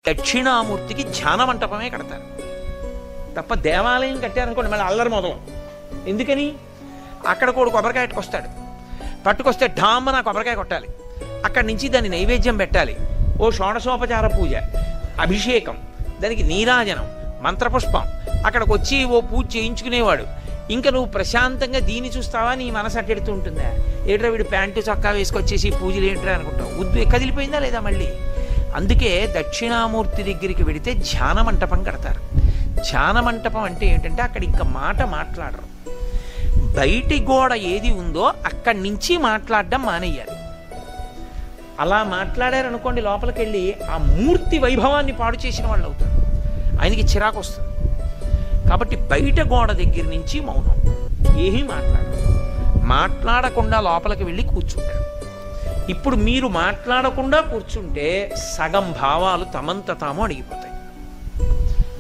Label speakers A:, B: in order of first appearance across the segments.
A: దక్షిణామూర్తికి ధ్యాన మంటపమే కడతారు తప్ప దేవాలయం కట్టారనుకోండి మళ్ళీ అల్లరి మొదలు. ఎందుకని? అక్కడ కూడా కొబ్బరికాయ పట్టుకొస్తే ఢామ్మ కొబ్బరికాయ కొట్టాలి, అక్కడి నుంచి దాన్ని నైవేద్యం పెట్టాలి, ఓ షోడశోపచార పూజ, అభిషేకం, దానికి నీరాజనం, మంత్రపుష్పం, అక్కడికి వచ్చి ఓ పూజ చేయించుకునేవాడు. ఇంకా నువ్వు ప్రశాంతంగా దీన్ని చూస్తావా? నీ మనసు అట్టెడుతూ ఉంటుందా? ఏట్రా వీడు ప్యాంటు చొక్కా వేసుకొచ్చేసి పూజలు ఏంట్రా అనుకుంటావు. కదిలిపోయిందా లేదా మళ్ళీ? అందుకే దక్షిణామూర్తి దగ్గరికి వెడితే ధ్యాన మంటపం కడతారు. ధ్యాన మంటపం అంటే ఏంటంటే అక్కడ ఇంకా మాట మాట్లాడరు. బయటి గోడ ఏది ఉందో అక్కడి నుంచి మాట్లాడడం మానేయాలి. అలా మాట్లాడారనుకోండి లోపలికి వెళ్ళి ఆ మూర్తి వైభవాన్ని పాడు చేసిన వాళ్ళు అవుతారు, ఆయనకి చిరాకు వస్తుంది. కాబట్టి బయట గోడ దగ్గర నుంచి మౌనం, ఏమీ మాట్లాడకుండా లోపలికి వెళ్ళి కూర్చుంటారు. ఇప్పుడు మీరు మాట్లాడకుండా కూర్చుంటే సగం భావాలు తమంత తాము అడిగిపోతాయి.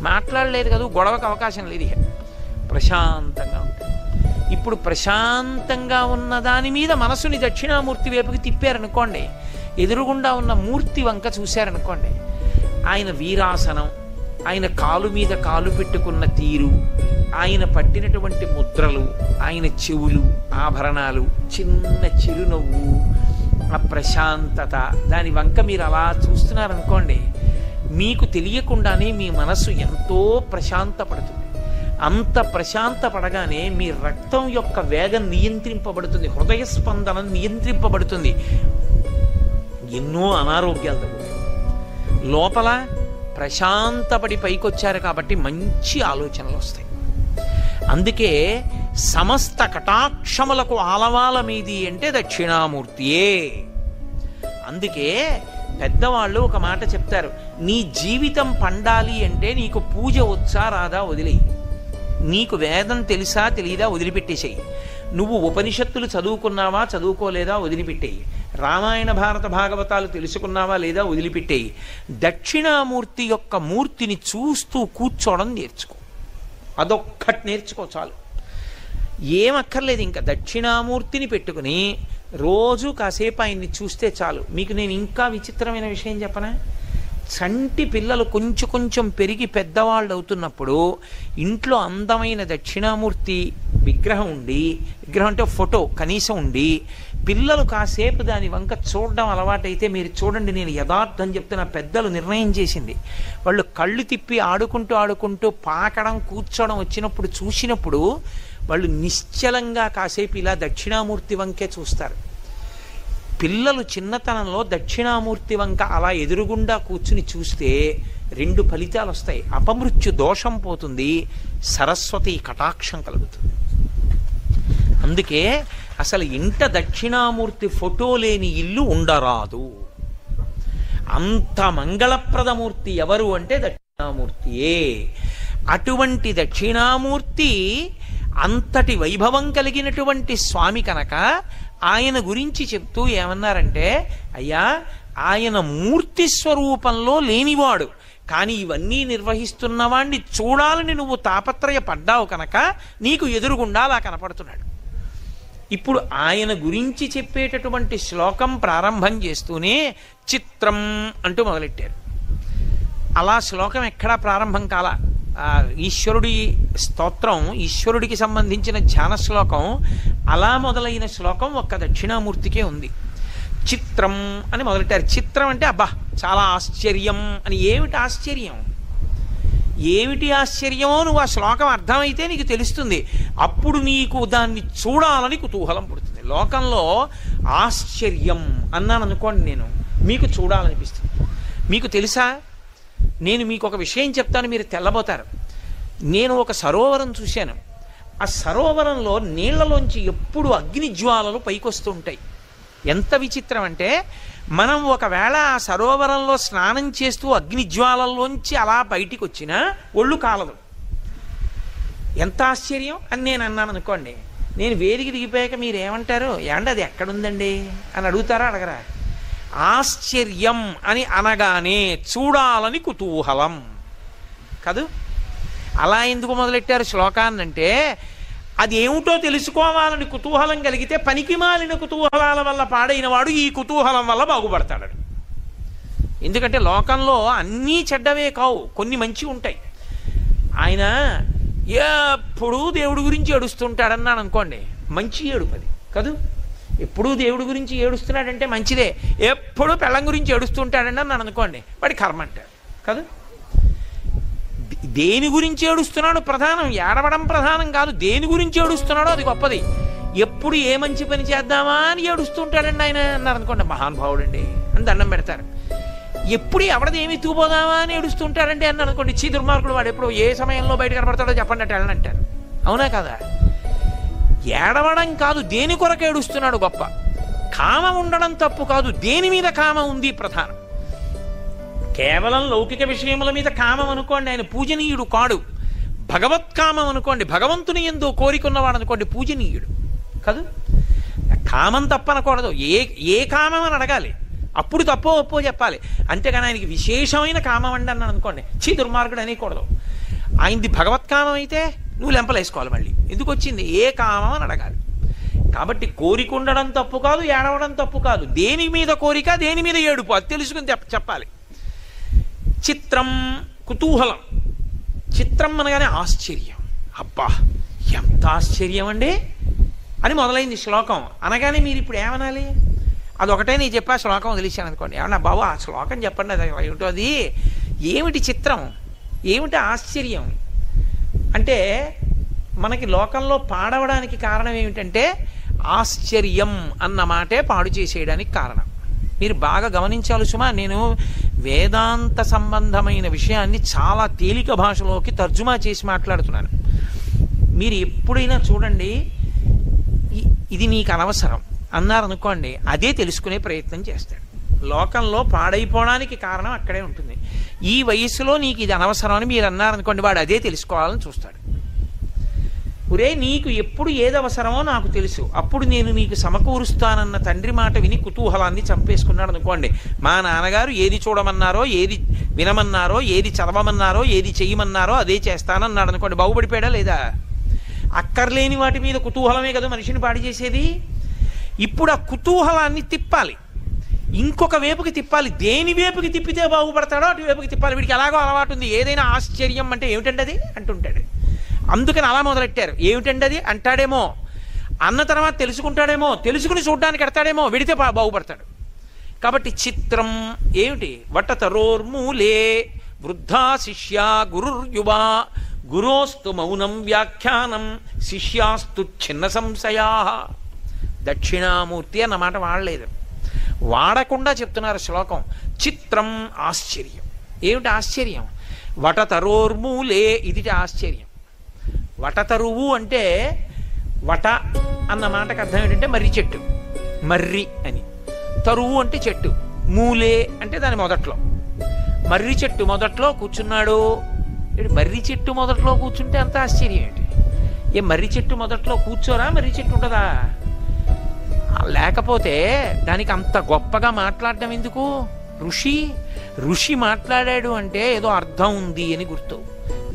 A: మాట్లాడలేదు కదా, గొడవకు అవకాశం లేదు, ప్రశాంతంగా ఉంటుంది. ఇప్పుడు ప్రశాంతంగా ఉన్న దాని మీద మనసుని దక్షిణామూర్తి వైపుకి తిప్పారనుకోండి, ఎదురుగుండా ఉన్న మూర్తి వంక చూశారనుకోండి, ఆయన వీరాసనం, ఆయన కాలు మీద కాలు పెట్టుకున్న తీరు, ఆయన పట్టినటువంటి ముద్రలు, ఆయన చెవులు, ఆభరణాలు, చిన్న చిరునవ్వు, ఆ ప్రశాంతత, దాని వంక మీరు అలా చూస్తున్నారనుకోండి, మీకు తెలియకుండానే మీ మనస్సు ఎంతో ప్రశాంతపడుతుంది. అంత ప్రశాంతపడగానే మీ రక్తం యొక్క వేగం నియంత్రింపబడుతుంది, హృదయ స్పందన నియంత్రింపబడుతుంది. ఎన్నో అనారోగ్యాలు తగ్గుతాయి. లోపల ప్రశాంతపడి పైకొచ్చారు కాబట్టి మంచి ఆలోచనలు వస్తాయి. అందుకే సమస్త కటాక్షములకు ఆలవాల మీది అంటే దక్షిణామూర్తియే. అందుకే పెద్దవాళ్ళు ఒక మాట చెప్తారు, నీ జీవితం పండాలి అంటే నీకు పూజ వచ్చా రాదా వదిలేయి, నీకు వేదం తెలుసా తెలియదా వదిలిపెట్టేసేయి, నువ్వు ఉపనిషత్తులు చదువుకున్నావా చదువుకోలేదా వదిలిపెట్టేయి, రామాయణ భారత భాగవతాలు తెలుసుకున్నావా లేదా వదిలిపెట్టేయి. దక్షిణామూర్తి యొక్క మూర్తిని చూస్తూ కూర్చోవడం నేర్చుకో, అదొక్కటి నేర్చుకో చాలు. ఏమక్కర్లేదు, ఇంకా దక్షిణామూర్తిని పెట్టుకుని రోజు కాసేపు ఆయన్ని చూస్తే చాలు. మీకు నేను ఇంకా విచిత్రమైన విషయం చెప్పనా? చంటి పిల్లలు కొంచెం కొంచెం పెరిగి పెద్దవాళ్ళు అవుతున్నప్పుడు ఇంట్లో అందమైన దక్షిణామూర్తి విగ్రహం ఉండి, విగ్రహం అంటే ఫోటో కనీసం ఉండి, పిల్లలు కాసేపు దాని వంక చూడడం అలవాటైతే మీరు చూడండి, నేను యథార్థం చెప్తున్న, పెద్దలు నిర్ణయం చేసింది, వాళ్ళు కళ్ళు తిప్పి ఆడుకుంటూ పాకడం కూర్చోవడం వచ్చినప్పుడు చూసినప్పుడు వాళ్ళు నిశ్చలంగా కాసేపు ఇలా దక్షిణామూర్తి వంకే చూస్తారు. పిల్లలు చిన్నతనంలో దక్షిణామూర్తి వంక అలా ఎదురుగుండా కూర్చుని చూస్తే రెండు ఫలితాలు వస్తాయి. అపమృత్యు దోషం పోతుంది, సరస్వతి కటాక్షం కలుగుతుంది. అందుకే అసలు ఇంట దక్షిణామూర్తి ఫోటో లేని ఇల్లు ఉండరాదు. అంత మంగళప్రదమూర్తి ఎవరు అంటే దక్షిణామూర్తియే. అటువంటి దక్షిణామూర్తి అంతటి వైభవం కలిగినటువంటి స్వామి కనుక ఆయన గురించి చెప్తూ ఏమన్నారంటే, అయ్యా ఆయన మూర్తి స్వరూపంలో లేనివాడు, కానీ ఇవన్నీ నిర్వహిస్తున్నవాణ్ణి చూడాలని నువ్వు తాపత్రయపడ్డావు కనుక నీకు ఎదురుగుండా అలా కనపడుతున్నాడు. ఇప్పుడు ఆయన గురించి చెప్పేటటువంటి శ్లోకం ప్రారంభం చేస్తూనే చిత్రం అంటూ మొదలెట్టారు. అలా శ్లోకం ఎక్కడా ప్రారంభం కాల. ఈశ్వరుడి స్తోత్రం, ఈశ్వరుడికి సంబంధించిన ధ్యాన శ్లోకం, అలా మొదలైన శ్లోకం ఒక్క దక్షిణామూర్తికే ఉంది. చిత్రం అని మొదలెట్టారు. చిత్రం అంటే అబ్బా చాలా ఆశ్చర్యం అని. ఏమిటి ఆశ్చర్యం? ఏమిటి ఆశ్చర్యమో నువ్వు ఆ శ్లోకం అర్థమైతే నీకు తెలుస్తుంది. అప్పుడు నీకు దాన్ని చూడాలని కుతూహలం పుడుతుంది. లోకంలో ఆశ్చర్యం అన్నాను అనుకోండి, నేను మీకు చూడాలనిపిస్తుంది. మీకు తెలుసా, నేను మీకు ఒక విషయం చెప్తాను, మీరు తెల్లబోతారు. నేను ఒక సరోవరం చూశాను. ఆ సరోవరంలో నీళ్లలోంచి ఎప్పుడు అగ్ని జ్వాలలు పైకొస్తూ ఉంటాయి. ఎంత విచిత్రం అంటే, మనం ఒకవేళ ఆ సరోవరంలో స్నానం చేస్తూ అగ్ని జ్వాలల్లోంచి అలా బయటికి వచ్చినా ఒళ్ళు కాలదు. ఎంత ఆశ్చర్యం అని నేను అన్నాను అనుకోండి. నేను వేదిక దిగిపోయాక మీరు ఏమంటారు? ఏమంటే అది ఎక్కడుందండి అని అడుగుతారా అడగరా? ఆశ్చర్యం అని అనగానే చూడాలని కుతూహలం కాదు. అలా ఎందుకు మొదలెట్టారు శ్లోకాన్నంటే, అది ఏమిటో తెలుసుకోవాలని కుతూహలం కలిగితే పనికి మాలిన కుతూహలాల వల్ల పాడైన వాడు ఈ కుతూహలం వల్ల బాగుపడతాడు. ఎందుకంటే లోకంలో అన్నీ చెడ్డవే కావు, కొన్ని మంచి ఉంటాయి. ఆయన ఎప్పుడూ దేవుడి గురించి ఏడుస్తుంటాడన్నాను అనుకోండి, మంచి ఏడుపది కదూ. ఎప్పుడూ దేవుడి గురించి ఏడుస్తున్నాడంటే మంచిదే. ఎప్పుడూ పెళ్ళం గురించి ఏడుస్తుంటాడని నన్ను అనుకోండి, వాడి కర్మ అంటాడు కదా. దేని గురించి ఏడుస్తున్నాడు ప్రధానం, ఏడవడం ప్రధానం కాదు. దేని గురించి ఏడుస్తున్నాడో అది గొప్పది. ఎప్పుడు ఏ మంచి పని చేద్దామా అని ఏడుస్తుంటాడండి ఆయన అన్నారు అనుకోండి, మహానుభావుడండి అని దండం పెడతారు. ఎప్పుడు ఎవడది ఏమి ఎత్తుకుపోదామా అని ఏడుస్తుంటాడండి అని అనుకోండి, చీ దుర్మార్గుడు వాడు ఎప్పుడు ఏ సమయంలో బయట కనపడతాడో చెప్పండి అంటే వెళ్ళనంటారు. అవునా కదా? ఏడవడం కాదు, దేని కొరకు ఏడుస్తున్నాడు గొప్ప. కామం ఉండడం తప్పు కాదు, దేని మీద కామం ఉంది ప్రధానం. కేవలం లౌకిక విషయముల మీద కామం అనుకోండి, ఆయన పూజనీయుడు కాడు. భగవత్కామం అనుకోండి, భగవంతుని యందు కోరికున్నవాడు అనుకోండి, పూజనీయుడు కాదు. కామం తప్పనకూడదు, ఏ కామం అని అడగాలి, అప్పుడు తప్పో ఒప్పో చెప్పాలి. అంతేగాని ఆయనకి విశేషమైన కామం అండి అన్నాను అనుకోండి, చీ దుర్మార్గుడు అనేకూడదు. ఆయనది భగవత్కామం అయితే నువ్వు లెంపలేసుకోవాలి. మళ్ళీ ఎందుకు వచ్చింది, ఏ కామం అని అడగాలి. కాబట్టి కోరిక ఉండడం తప్పు కాదు, ఏడవడం తప్పు కాదు. దేని మీద కోరిక, దేని మీద ఏడుపు, అది తెలుసుకుని చెప్పాలి. చిత్రం, కుతూహలం. చిత్రం అనగానే ఆశ్చర్యం. అబ్బా ఎంత ఆశ్చర్యం అండి అని మొదలైంది శ్లోకం అనగానే మీరు ఇప్పుడు ఏమనాలి? అదొకటే నేను చెప్పా, శ్లోకం వదిలేశాను అనుకోండి. ఏమన్నా బాబు ఆ శ్లోకం చెప్పండి, అది ఏమిటో, అది ఏమిటి చిత్రం, ఏమిటి ఆశ్చర్యం అంటే మనకి లోకంలో పాడవడానికి కారణం ఏమిటంటే ఆశ్చర్యం అన్న మాటే పాడు చేసేయడానికి కారణం. మీరు బాగా గమనించాలి సుమా, నేను వేదాంత సంబంధమైన విషయాన్ని చాలా తేలిక భాషలోకి తర్జుమా చేసి మాట్లాడుతున్నాను. మీరు ఎప్పుడైనా చూడండి, ఇది నీకు అనవసరం అన్నారనుకోండి, అదే తెలుసుకునే ప్రయత్నం చేస్తాడు. లోకంలో పాడైపోవడానికి కారణం అక్కడే ఉంటుంది. ఈ వయసులో నీకు ఇది అనవసరం అని మీరు అన్నారనుకోండి, వాడు అదే తెలుసుకోవాలని చూస్తాడు. ఒరే నీకు ఎప్పుడు ఏది అవసరమో నాకు తెలుసు, అప్పుడు నేను నీకు సమకూరుస్తానన్న తండ్రి మాట విని కుతూహలాన్ని చంపేసుకున్నాడు అనుకోండి. మా నాన్నగారు ఏది చూడమన్నారో, ఏది వినమన్నారో, ఏది చదవమన్నారో, ఏది చెయ్యమన్నారో అదే చేస్తానన్నాడు అనుకోండి, బాగుపడిపోయాడా లేదా? అక్కర్లేని వాటి మీద కుతూహలమే కదా మనిషిని పాడి చేసేది. ఇప్పుడు ఆ కుతూహలాన్ని తిప్పాలి, ఇంకొక వైపుకి తిప్పాలి. దేని వైపుకి తిప్పితే బాగుపడతాడో అటు వైపుకి తిప్పాలి. వీడికి ఎలాగో అలవాటు ఉంది, ఏదైనా ఆశ్చర్యం అంటే ఏమిటండి అది అంటుంటాడు. అందుకని అలా మొదలెట్టారు. ఏమిటండి అది అంటాడేమో, అన్న తర్వాత తెలుసుకుంటాడేమో, తెలుసుకుని చూడ్డానికి ఎడతాడేమో, విడితే బాగుపడతాడు. కాబట్టి చిత్రం ఏమిటి? వటతరోర్మూలే వృద్ధా శిష్య గురుర్యువా గురోస్తు మౌనం వ్యాఖ్యానం శిష్యాస్తు చిన్న సంశయా. దక్షిణామూర్తి అన్నమాట వాడలేదు, వాడకుండా చెప్తున్నారు శ్లోకం. చిత్రం ఆశ్చర్యం. ఏమిటి ఆశ్చర్యం? వటతరోర్మూలే, ఇది ఆశ్చర్యం. వటతరువు అంటే వట అన్న మాటకు అర్థం ఏంటంటే మర్రి చెట్టు, మర్రి అని. తరువు అంటే చెట్టు, మూలే అంటే దాని మొదట్లో. మర్రి చెట్టు మొదట్లో కూర్చున్నాడు. మర్రి చెట్టు మొదట్లో కూర్చుంటే అంత ఆశ్చర్యం ఏంటి? ఏ మర్రి చెట్టు మొదట్లో కూర్చోరా, మర్రి చెట్టు ఉంటుందా? లేకపోతే దానికి అంత గొప్పగా మాట్లాడడం ఎందుకు? ఋషి మాట్లాడాడు అంటే ఏదో అర్థం ఉంది అని గుర్తు,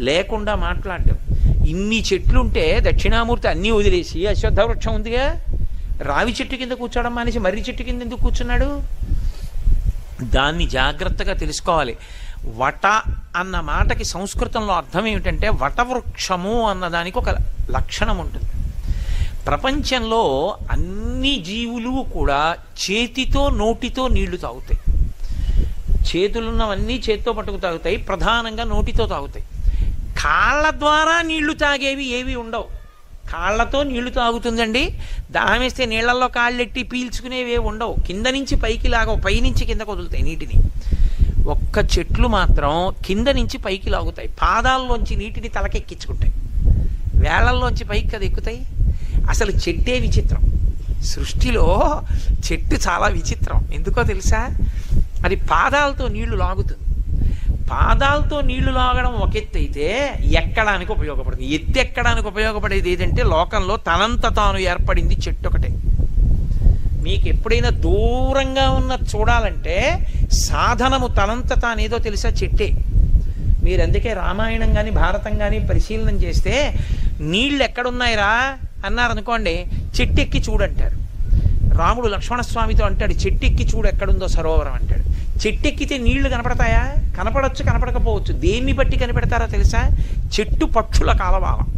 A: లేకుండా మాట్లాడడం. ఇన్ని చెట్లుంటే దక్షిణామూర్తి అన్నీ వదిలేసి అశ్వత్థ వృక్షం ఉందిగా, రావి చెట్టు కింద కూర్చోవడం మానేసి మర్రి చెట్టు కింద ఎందుకు కూర్చున్నాడు? దాన్ని జాగ్రత్తగా తెలుసుకోవాలి. వట అన్న మాటకి సంస్కృతంలో అర్థం ఏమిటంటే వటవృక్షము అన్నదానికి ఒక లక్షణం ఉంటుంది. ప్రపంచంలో అన్ని జీవులు కూడా చేతితో నోటితో నీళ్లు తాగుతాయి. చేతులున్నవన్నీ చేతితో పట్టుకు తాగుతాయి, ప్రధానంగా నోటితో తాగుతాయి. కాళ్ళ ద్వారా నీళ్లు తాగేవి ఏవి ఉండవు. కాళ్ళతో నీళ్లు తాగుతుందండి, దాహం వేస్తే నీళ్లలో కాళ్ళెట్టి పీల్చుకునేవి ఉండవు. కింద నుంచి పైకి లాగవు, పైనుంచి కిందకు వదులుతాయి నీటిని. ఒక్క చెట్లు మాత్రం కింద నుంచి పైకి లాగుతాయి, పాదాల్లోంచి నీటిని తలకెక్కించుకుంటాయి. వేళల్లోంచి పైకి కదా ఎక్కుతాయి. అసలు చెట్టే విచిత్రం. సృష్టిలో చెట్టు చాలా విచిత్రం. ఎందుకో తెలుసా? అది పాదాలతో నీళ్లు లాగుతుంది. పాదాలతో నీళ్లు లాగడం ఒక ఎత్తు అయితే ఎక్కడానికి ఉపయోగపడుతుంది. ఎత్తు ఎక్కడానికి ఉపయోగపడేది ఏదంటే లోకంలో తనంత తాను ఏర్పడింది చెట్టు ఒకటే. మీకు ఎప్పుడైనా దూరంగా ఉన్న చూడాలంటే సాధనము తనంత తానేదో తెలుసా? చెట్టే. మీరు అందుకే రామాయణం కానీ భారతం కానీ పరిశీలన చేస్తే నీళ్ళు ఎక్కడున్నాయిరా అన్నారనుకోండి, చెట్టెక్కి చూడంటారు. రాముడు లక్ష్మణస్వామితో అంటాడు, చెట్టెక్కి చూడు ఎక్కడుందో సరోవరం అంటాడు. చెట్టు ఎక్కితే నీళ్లు కనపడతాయా? కనపడచ్చు, కనపడకపోవచ్చు. దేన్ని బట్టి కనిపెడతారో తెలుసా? చెట్టు పక్షుల కాలవాలం.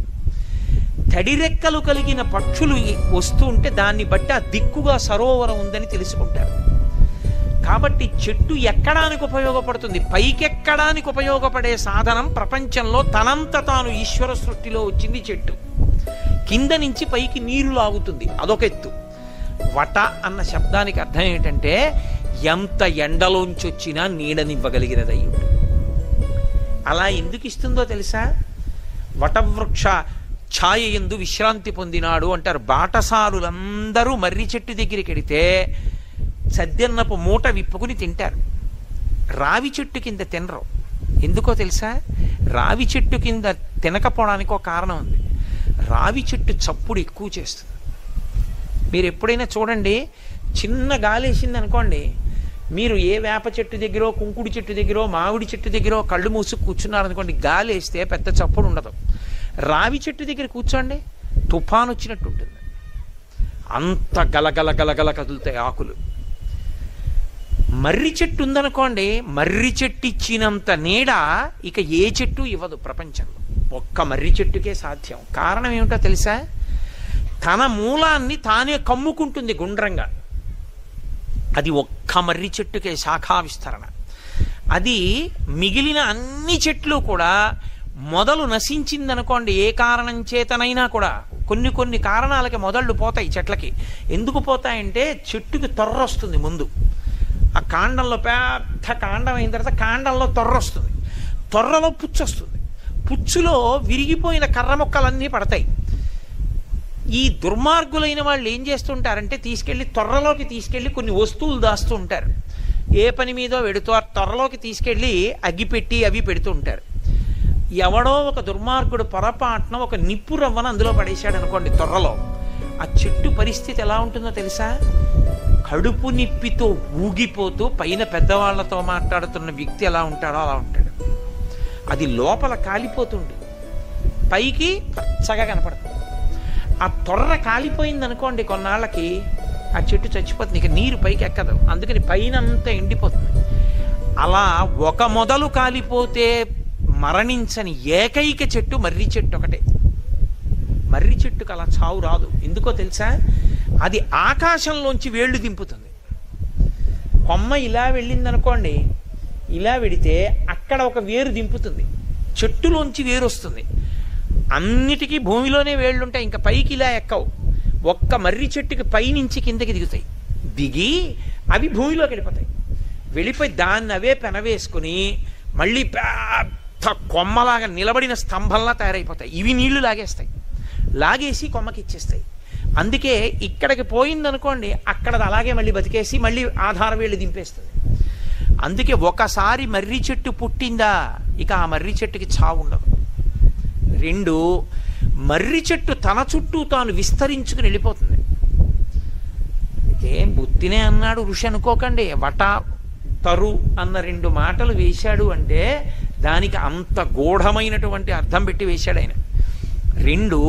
A: తడిరెక్కలు కలిగిన పక్షులు వస్తూ ఉంటే దాన్ని బట్టి ఆ దిక్కుగా సరోవరం ఉందని తెలుసుకుంటారు. కాబట్టి చెట్టు ఎక్కడానికి ఉపయోగపడుతుంది. పైకెక్కడానికి ఉపయోగపడే సాధనం ప్రపంచంలో తనంత తాను ఈశ్వర సృష్టిలో వచ్చింది చెట్టు. కింద నుంచి పైకి నీరు లాగుతుంది, అదొక ఎత్తు. వట అన్న శబ్దానికి అర్థం ఏంటంటే ఎంత ఎండలోంచి వచ్చినా నీడనివ్వగలిగినది అయి ఉంటుంది. అలా ఎందుకు ఇస్తుందో తెలుసా? వటవృక్ష ఛాయ యందు విశ్రాంతి పొందినాడు అంటారు. బాటసారులందరూ మర్రి చెట్టు దగ్గరికి వెడితే సద్దెన్నపు మూట విప్పుకుని తింటారు. రావి చెట్టు కింద తినరు. ఎందుకో తెలుసా? రావి చెట్టు కింద తినకపోవడానికి ఒక కారణం ఉంది. రావి చెట్టు చప్పుడు ఎక్కువ చేస్తుంది. మీరు ఎప్పుడైనా చూడండి, చిన్న గాలి వేసింది అనుకోండి, మీరు ఏ వేప చెట్టు దగ్గర, కుంకుడి చెట్టు దగ్గర, మామిడి చెట్టు దగ్గర కళ్ళు మూసుకు కూర్చున్నారనుకోండి, గాలి వేస్తే పెద్ద చప్పుడు ఉండదు. రావి చెట్టు దగ్గర కూర్చోండి, తుఫాను వచ్చినట్టు ఉంటుంది. అంత గలగల గలగల కదులుతాయి ఆకులు. మర్రి చెట్టు ఉందనుకోండి, మర్రి చెట్టు ఇచ్చినంత నీడ ఇక ఏ చెట్టు ఇవ్వదు ప్రపంచంలో. ఒక్క మర్రి చెట్టుకే సాధ్యం. కారణం ఏమిటో తెలుసా? తన మూలాన్ని తానే కమ్ముకుంటుంది గుండ్రంగా. అది ఒక్క మర్రి చెట్టుకే శాఖా విస్తరణ. అది మిగిలిన అన్ని చెట్లు కూడా మొదలు నశించిందనుకోండి, ఏ కారణం చేతనైనా కూడా, కొన్ని కారణాలకి మొదళ్ళు పోతాయి చెట్లకి. ఎందుకు పోతాయంటే చెట్టుకి తొర్ర వస్తుంది ముందు. ఆ కాండంలో పెద్ద కాండం అయిన తర్వాత కాండంలో తొర్ర వస్తుంది. తొర్రలో పుచ్చు వస్తుంది. పుచ్చులో విరిగిపోయిన కర్ర మొక్కలన్నీ పడతాయి. ఈ దుర్మార్గులైన వాళ్ళు ఏం చేస్తుంటారంటే తొర్రలోకి తీసుకెళ్ళి కొన్ని వస్తువులు దాస్తూ ఉంటారు. ఏ పని మీదో వెడుతూ ఆ తొర్రలోకి తీసుకెళ్ళి అగ్గిపెట్టి అవి పెడుతూ ఉంటారు. ఎవడో ఒక దుర్మార్గుడు పొరపాటున ఒక నిప్పు రవ్వను అందులో పడేశాడు అనుకోండి తొర్రలో, ఆ చెట్టు పరిస్థితి ఎలా ఉంటుందో తెలుసా? కడుపు నిప్పితో ఊగిపోతూ పైన పెద్దవాళ్లతో మాట్లాడుతున్న వ్యక్తి ఎలా ఉంటాడో అలా ఉంటాడు. అది లోపల కాలిపోతుంటుంది, పైకి పచ్చగా కనపడుతుంది. ఆ తొర్ర కాలిపోయింది అనుకోండి కొన్నాళ్ళకి, ఆ చెట్టు చచ్చిపోతుంది, ఇక నీరు పైకి ఎక్కదు, అందుకని పైన అంతా ఎండిపోతుంది. అలా ఒక మొదలు కాలిపోతే మరణించని ఏకైక చెట్టు మర్రి చెట్టు ఒకటే. మర్రి చెట్టుకు అలా చావు రాదు. ఎందుకో తెలుసా? అది ఆకాశంలోంచి వేళ్ళు దింపుతుంది. కొమ్మ ఇలా వెళ్ళిందనుకోండి, ఇలా వెడితే అక్కడ ఒక వేరు దింపుతుంది, చెట్టులోంచి వేరు వస్తుంది. అన్నిటికీ భూమిలోనే వేళ్ళుంటాయి, ఇంకా పైకి ఇలా ఎక్కవు. ఒక్క మర్రి చెట్టుకి పైనుంచి కిందకి దిగుతాయి. దిగి అవి భూమిలోకి వెళ్ళిపోతాయి. వెళ్ళిపోయి దాన్ని అవే పెనవేసుకుని మళ్ళీ పెద్ద కొమ్మలాగా నిలబడిన స్తంభంలా తయారైపోతాయి. ఇవి నీళ్లు లాగేస్తాయి, లాగేసి కొమ్మకి ఇచ్చేస్తాయి. అందుకే ఇక్కడికి పోయిందనుకోండి, అక్కడ అలాగే మళ్ళీ బతికేసి మళ్ళీ ఆధార వేళ్ళు దింపేస్తుంది. అందుకే ఒకసారి మర్రి చెట్టు పుట్టిందా, ఇక ఆ మర్రి చెట్టుకి చావు ఉండదు. రెండు, మర్రి చెట్టు తన చుట్టూ తాను విస్తరించుకుని వెళ్ళిపోతుంది. ఏం బుద్ధినే అన్నాడు ఋషి అనుకోకండి. వట తరు అన్న రెండు మాటలు వేశాడు అంటే దానికి అంత గూఢమైనటువంటి అర్థం పెట్టి వేశాడు ఆయన. రెండు,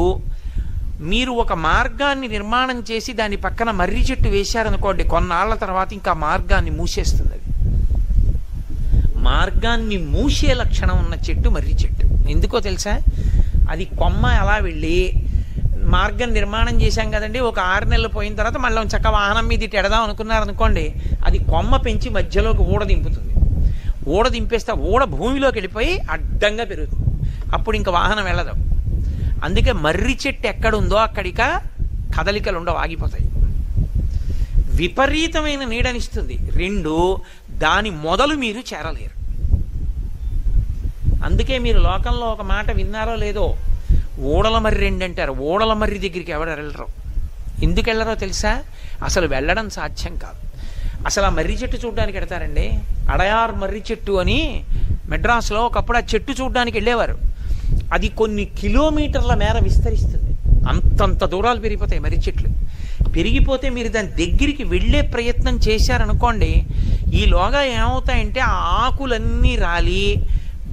A: మీరు ఒక మార్గాన్ని నిర్మాణం చేసి దాని పక్కన మర్రి చెట్టు వేశారనుకోండి, కొన్నాళ్ల తర్వాత ఇంకా మార్గాన్ని మూసేస్తుంది. అది మార్గాన్ని మూసే లక్షణం ఉన్న చెట్టు మర్రి చెట్టు. ఎందుకో తెలుసా? అది కొమ్మ అలా వెళ్ళి మార్గం నిర్మాణం చేశాం కదండి, ఒక 6 నెలలు పోయిన తర్వాత మళ్ళీ చక్క వాహనం మీద ఇటు ఎడదాం అనుకున్నారనుకోండి, అది కొమ్మ పెంచి మధ్యలోకి ఊడ దింపుతుంది. ఊడ దింపేస్తే ఊడ భూమిలోకి వెళ్ళిపోయి అడ్డంగా పెరుగుతుంది. అప్పుడు ఇంకా వాహనం వెళ్ళదు. అందుకే మర్రి చెట్టు ఎక్కడుందో అక్కడిక కదలికలు ఉండవు, ఆగిపోతాయి. విపరీతమైన నీడనిస్తుంది. రెండు, దాని మొదలు మీరు చేరలేరు. అందుకే మీరు లోకంలో ఒక మాట విన్నారో లేదో, ఓడల మర్రి అంటారు. ఓడల మర్రి దగ్గరికి ఎవరు వెళ్ళరు. ఎందుకు వెళ్ళరో తెలుసా? అసలు వెళ్ళడం సాధ్యం కాదు. అసలు ఆ మర్రి చెట్టు చూడడానికి వెడతారండి. అడయార్ మర్రి చెట్టు అని మెడ్రాస్లో ఒకప్పుడు ఆ చెట్టు చూడడానికి వెళ్ళేవారు. అది కొన్ని కిలోమీటర్ల మేర విస్తరిస్తుంది. అంతంత దూరాలు పెరిగిపోతాయి మర్రి చెట్లు. పెరిగిపోతే మీరు దాని దగ్గరికి వెళ్ళే ప్రయత్నం చేశారనుకోండి, ఈలోగా ఏమవుతాయంటే ఆ ఆకులన్నీ రాలి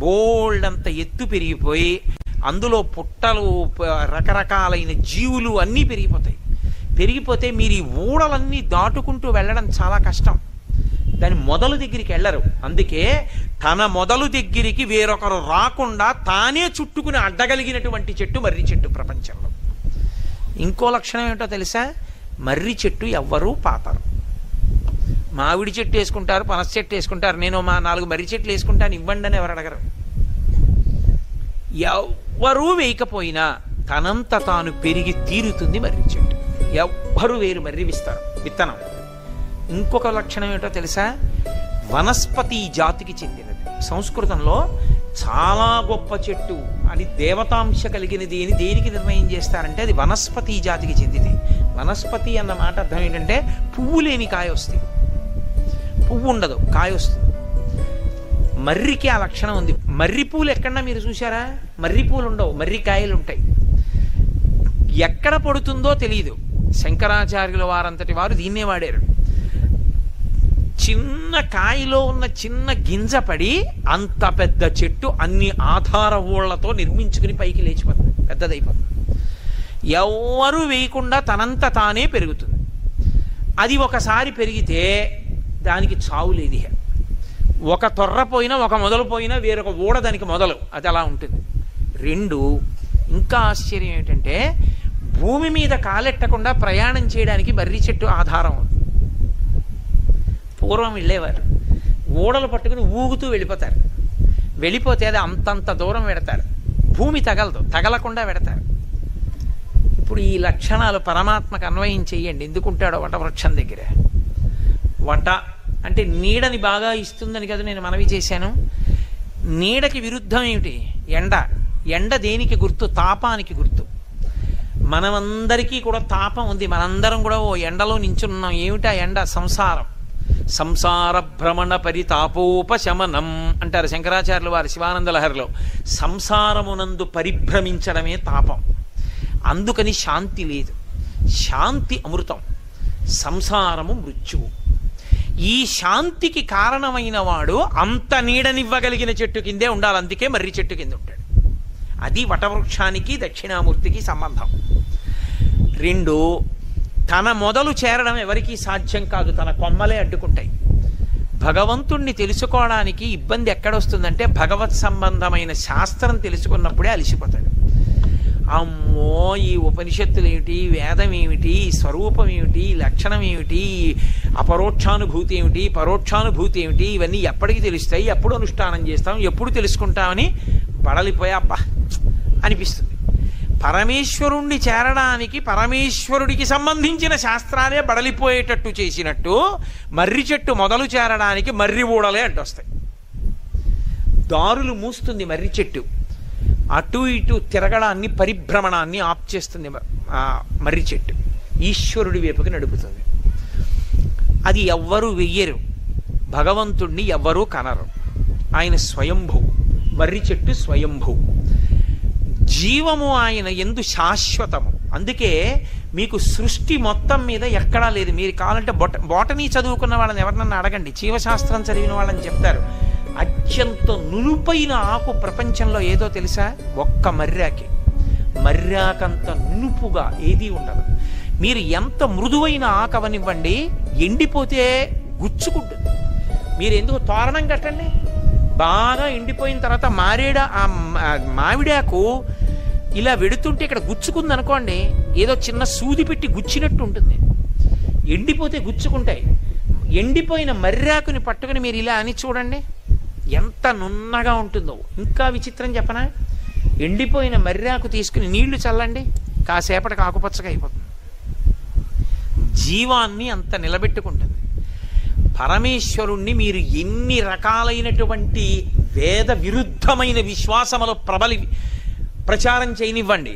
A: బోల్డంత ఎత్తు పెరిగిపోయి అందులో పుట్టలు, రకరకాలైన జీవులు అన్నీ పెరిగిపోతాయి. పెరిగిపోతే మీరు ఈ ఊడలన్నీ దాటుకుంటూ వెళ్ళడం చాలా కష్టం. దాని మొదలు దగ్గరికి వెళ్ళరు. అందుకే తన మొదలు దగ్గరికి వేరొకరు రాకుండా తానే చుట్టుకుని అడ్డగలిగినటువంటి చెట్టు మర్రి చెట్టు ప్రపంచంలో. ఇంకో లక్షణం ఏమిటో తెలుసా? మర్రి చెట్టు ఎవ్వరూ పాతరు. మామిడి చెట్టు వేసుకుంటారు, పనస చెట్టు వేసుకుంటారు, నేను మా 4 మర్రి చెట్లు వేసుకుంటాను ఇవ్వండి అని ఎవరు అడగరు. ఎవ్వరూ వేయకపోయినా తనంత తాను పెరిగి తీరుతుంది మర్రి చెట్టు. ఎవ్వరు వేరు మర్రివిస్తారు విత్తనం. ఇంకొక లక్షణం ఏమిటో తెలుసా? వనస్పతి జాతికి చెందినది. సంస్కృతంలో చాలా గొప్ప చెట్టు అని దేవతాంశ కలిగినది అని దేనికి నిర్ణయం చేస్తారంటే అది వనస్పతి జాతికి చెందింది. వనస్పతి అన్న మాట అర్థం ఏంటంటే పువ్వు లేని కాయ వస్తుంది, పువ్వు ఉండదు, కాయ వస్తుంది. మర్రికి ఆ లక్షణం ఉంది. మర్రి పూలు ఎక్కడన్నా మీరు చూసారా? మర్రి పూలు ఉండవు, మర్రి కాయలు ఉంటాయి. ఎక్కడ పడుతుందో తెలియదు. శంకరాచార్యుల వారంతటి వారు దీన్నే వాడారు. చిన్న కాయలో ఉన్న చిన్న గింజ పడి అంత పెద్ద చెట్టు అన్ని ఆధార ఊళ్లతో నిర్మించుకుని పైకి లేచిపోతుంది, పెద్దదైపోతుంది. ఎవ్వరూ వేయకుండా తనంత తానే పెరుగుతుంది. అది ఒకసారి పెరిగితే దానికి చావు లేదు. ఒక తొర్ర పోయినా, ఒక మొదలు పోయినా వేరొక ఊడ దానికి మొదలు, అది అలా ఉంటుంది. 2, ఇంకా ఆశ్చర్యం ఏంటంటే భూమి మీద కాలెట్టకుండా ప్రయాణం చేయడానికి మర్రి చెట్టు ఆధారం అవుతుంది. పూర్వం వెళ్ళేవారు, ఊడలు పట్టుకుని ఊగుతూ వెళ్ళిపోతారు. వెళ్ళిపోతే అది అంతంత దూరం వెడతారు, భూమి తగలదు, తగలకుండా వెడతారు. ఇప్పుడు ఈ లక్షణాలు పరమాత్మకు అన్వయం చెయ్యండి. ఎందుకుంటాడో వటవృక్షం దగ్గర. వట అంటే నీడని బాగా ఇస్తుందని కదా నేను మనవి చేశాను. నీడకి విరుద్ధం ఏమిటి? ఎండ. ఎండ దేనికి గుర్తు? తాపానికి గుర్తు. మనమందరికీ కూడా తాపం ఉంది, మనందరం కూడా ఓ ఎండలో నించున్నాం. ఏమిటా ఎండ? సంసారం. సంసార భ్రమణ పరితాపోపశమనం అంటారు శంకరాచార్యులు వారి శివానంద లహరిలో. సంసారమునందు పరిభ్రమించడమే తాపం. అందుకని శాంతి లేదు. శాంతి అమృతం, సంసారము మృత్యువు. ఈ శాంతికి కారణమైన వాడు అంత నీడనివ్వగలిగిన చెట్టు కిందే ఉండాలి. అందుకే మర్రి చెట్టు కింద ఉంటాడు. అది వటవృక్షానికి దక్షిణామూర్తికి సంబంధం. 2, తన మొదలు చేరడం ఎవరికీ సాధ్యం కాదు, తన కొమ్మలే అడ్డుకుంటాయి. భగవంతుణ్ణి తెలుసుకోవడానికి ఇబ్బంది ఎక్కడొస్తుందంటే భగవత్ సంబంధమైన శాస్త్రం తెలుసుకున్నప్పుడే అలిసిపోతాడు. అమ్మో ఈ ఉపనిషత్తులు ఏమిటి, వేదం ఏమిటి, స్వరూపం ఏమిటి, లక్షణం ఏమిటి, అపరోక్షానుభూతి ఏమిటి, పరోక్షానుభూతి ఏమిటి, ఇవన్నీ ఎప్పటికి తెలుస్తాయి, ఎప్పుడు అనుష్ఠానం చేస్తాం, ఎప్పుడు తెలుసుకుంటామని బడలిపోయా అబ్బా అనిపిస్తుంది. పరమేశ్వరుణ్ణి చేరడానికి పరమేశ్వరుడికి సంబంధించిన శాస్త్రాలే బడలిపోయేటట్టు చేసినట్టు మర్రి చెట్టు మొదలు చేరడానికి మర్రి ఊడలే అడ్డొస్తాయి. దారులు మూస్తుంది మర్రి చెట్టు. అటు ఇటు తిరగడాన్ని, పరిభ్రమణాన్ని ఆప్ చేస్తుంది మర్రి చెట్టు. ఈశ్వరుడి వైపుకి నడుపుతుంది. అది ఎవ్వరూ వెయ్యరు, భగవంతుణ్ణి ఎవ్వరూ కనరు. ఆయన స్వయంభూ. మర్రి చెట్టు స్వయంభూ. జీవము ఆయన యందు శాశ్వతము. అందుకే మీకు సృష్టి మొత్తం మీద ఎక్కడా లేదు. మీరు కావాలంటే బోటనీ చదువుకున్న వాళ్ళని ఎవరినన్నా అడగండి, జీవశాస్త్రం చదివిన వాళ్ళని చెప్తారు. అత్యంత నునుపైన ఆకు ప్రపంచంలో ఏదో తెలుసా? ఒక్క మర్రాకి. మర్రాకంత నునుపుగా ఏదీ ఉండదు. మీరు ఎంత మృదువైన ఆకవనివ్వండి, ఎండిపోతే గుచ్చుకుంటుంది. మీరు ఎందుకు తోరణం కట్టండి, బాగా ఎండిపోయిన తర్వాత మామిడాకు ఇలా వెడుతుంటే ఇక్కడ గుచ్చుకుంది అనుకోండి, ఏదో చిన్న సూది పెట్టి గుచ్చినట్టు ఉంటుంది. ఎండిపోతే గుచ్చుకుంటాయి. ఎండిపోయిన మర్రాకుని పట్టుకుని మీరు ఇలా అని చూడండి, ఎంత నున్నగా ఉంటుందో. ఇంకా విచిత్రం చెప్పనా? ఎండిపోయిన మర్రాకు తీసుకుని నీళ్లు చల్లండి, కాసేపటికి ఆకుపచ్చగా అయిపోతుంది. జీవాన్ని అంత నిలబెట్టుకుంటుంది. పరమేశ్వరుణ్ణి మీరు ఎన్ని రకాలైనటువంటి వేద విరుద్ధమైన విశ్వాసములు ప్రచారం చేయనివ్వండి,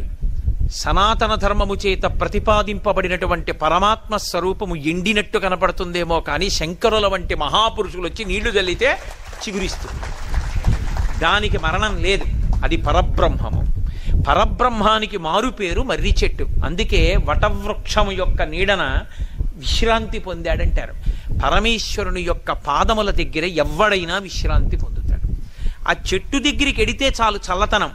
A: సనాతన ధర్మము చేత ప్రతిపాదింపబడినటువంటి పరమాత్మ స్వరూపము ఎండినట్టు కనపడుతుందేమో కానీ శంకరుల వంటి మహాపురుషులు వచ్చి నీళ్లు జల్లితే చిగురిస్తుంది. దానికి మరణం లేదు, అది పరబ్రహ్మము. పరబ్రహ్మానికి మారు పేరు మర్రి చెట్టు. అందుకే వటవృక్షము యొక్క నీడన విశ్రాంతి పొందాడంటారు. పరమేశ్వరుని యొక్క పాదముల దగ్గర ఎవడైనా విశ్రాంతి పొందుతాడు. ఆ చెట్టు దగ్గరికి ఎడితే చాలు చల్లతనం.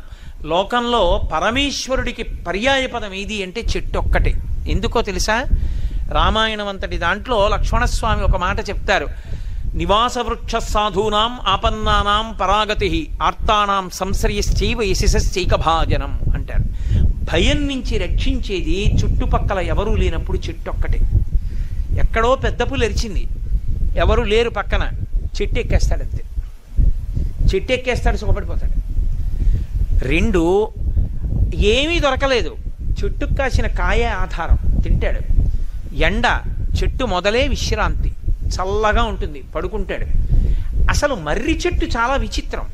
A: లోకంలో పరమేశ్వరుడికి పర్యాయపదం ఏది అంటే చెట్టు ఒక్కటే. ఎందుకో తెలుసా? రామాయణం అంతటి దాంట్లో లక్ష్మణస్వామి ఒక మాట చెప్తారు. నివాసవృక్ష సాధూనాం ఆపన్నానాం పరాగతి ఆర్తానాం సంశ్రయశ్చైవ యశశ్చైకభాజనం అంటారు. భయం నుంచి రక్షించేది చుట్టుపక్కల ఎవరూ లేనప్పుడు చెట్టు ఒక్కటే. ఎక్కడో పెద్ద పులి అరిచింది, ఎవరు లేరు పక్కన, చెట్టు ఎక్కేస్తాడు అంతే. చెట్టు ఎక్కేస్తాడు, సుఖపడిపోతాడు. 2, ఏమీ దొరకలేదు, చెట్టుకు కాసిన కాయ ఆధారం, తింటాడు. ఎండ, చెట్టు మొదలే విశ్రాంతి, చల్లగా ఉంటుంది, పడుకుంటాడు. అసలు మర్రి చెట్టు చాలా విచిత్రం.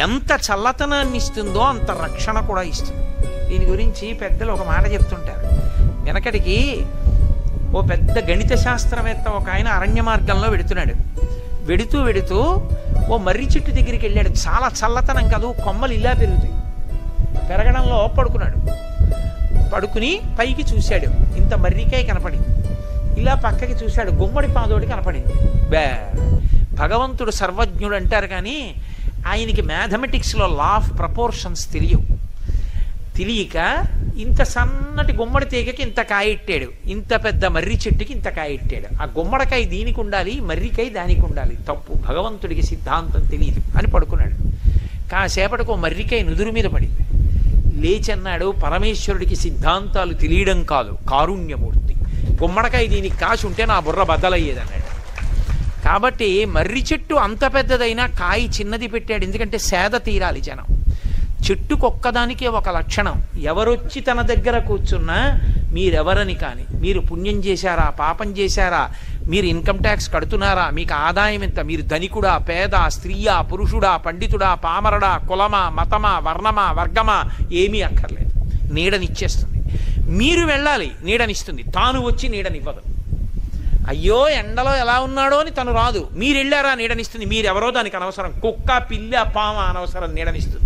A: ఎంత చల్లతనాన్ని ఇస్తుందో అంత రక్షణ కూడా ఇస్తుంది. దీని గురించి పెద్దలు ఒక మాట చెప్తుంటారు. వెనకటికి ఓ పెద్ద గణిత శాస్త్రవేత్త ఒక ఆయన అరణ్య మార్గంలో వెడుతున్నాడు. వెడుతూ ఓ మర్రి చెట్టు దగ్గరికి వెళ్ళాడు. చాలా చల్లతనం కాదు, కొమ్మలు ఇలా పెరుగుతాయి. పెరగడంలో పడుకున్నాడు. పడుకుని పైకి చూశాడు, ఇంత మర్రికాయ కనపడింది. ఇలా పక్కకి చూశాడు, గుమ్మడి పాదోడి కనపడింది. భగవంతుడు సర్వజ్ఞుడు అంటారు, కానీ ఆయనకి మ్యాథమెటిక్స్లో లా ఆఫ్ ప్రపోర్షన్స్ తెలియక ఇంత సన్నటి గుమ్మడి తీగకి ఇంత కాయెట్టాడు, ఇంత పెద్ద మర్రి చెట్టుకి ఇంత కాయెట్టాడు. ఆ గుమ్మడికాయ దీనికి ఉండాలి, మర్రికాయ దానికి ఉండాలి. తప్పు, భగవంతుడికి సిద్ధాంతం తెలియదు అని పడుకున్నాడు. కాసేపటికి ఓ మర్రికాయ నుదురు మీద పడింది. లేచన్నాడు, పరమేశ్వరుడికి సిద్ధాంతాలు తెలియడం కాదు, కారుణ్యమూర్తి. గుమ్మడికాయ దీనికి కాసి ఉంటే నా బుర్ర బద్దలయ్యేదన్నాడు. కాబట్టి మర్రి చెట్టు అంత పెద్దదైనా కాయ చిన్నది పెట్టాడు, ఎందుకంటే సేద తీరాలి జనం. చెట్టుకొక్కదానికే ఒక లక్షణం, ఎవరొచ్చి తన దగ్గర కూర్చున్నా మీరెవరని కానీ, మీరు పుణ్యం చేశారా, పాపం చేశారా, మీరు ఇన్కమ్ ట్యాక్స్ కడుతున్నారా, మీకు ఆదాయం ఎంత, మీరు ధనికుడా, పేద, స్త్రీయా, పురుషుడా, పండితుడా, పామరడా, కులమా, మతమా, వర్ణమా, వర్గమా, ఏమీ అక్కర్లేదు, నీడనిచ్చేస్తుంది. మీరు వెళ్ళాలి, నీడనిస్తుంది. తాను వచ్చి నీడనివ్వదు. అయ్యో ఎండలో ఎలా ఉన్నాడో అని తను రాదు, మీరు వెళ్ళారా నీడనిస్తుంది. మీరెవరో దానికి అనవసరం, కుక్క, పిల్ల, పామ అనవసరం, నీడనిస్తుంది.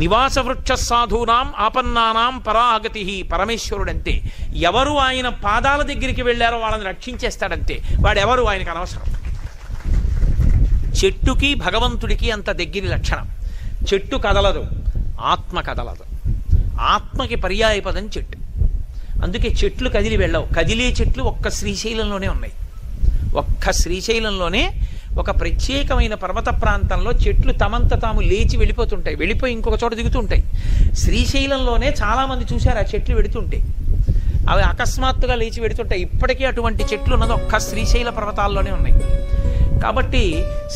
A: నివాస వృక్ష సాధూనాం ఆపన్నానాం పరాగతి, పరమేశ్వరుడంతే. ఎవరు ఆయన పాదాల దగ్గరికి వెళ్ళారో వాళ్ళని రక్షించేస్తాడంతే. వాడెవరు ఆయనకు అనవసరం. చెట్టుకి భగవంతుడికి అంత దగ్గర లక్షణం. చెట్టు కదలదు, ఆత్మ కదలదు. ఆత్మకి పర్యాయపదం చెట్టు. అందుకే చెట్లు కదిలి వెళ్ళవు. కదిలే చెట్లు ఒక్క శ్రీశైలంలోనే ఉన్నాయి. ఒక్క శ్రీశైలంలోనే ఒక ప్రత్యేకమైన పర్వత ప్రాంతంలో చెట్లు తమంత తాము లేచి వెళ్ళిపోతుంటాయి, వెళ్ళిపోయి ఇంకొక చోట దిగుతుంటాయి. శ్రీశైలంలోనే చాలామంది చూశారు ఆ చెట్లు వెడుతుంటాయి. అవి అకస్మాత్తుగా లేచి వెడుతుంటాయి. ఇప్పటికీ అటువంటి చెట్లు ఉన్నది ఒక్క శ్రీశైల పర్వతాల్లోనే ఉన్నాయి. కాబట్టి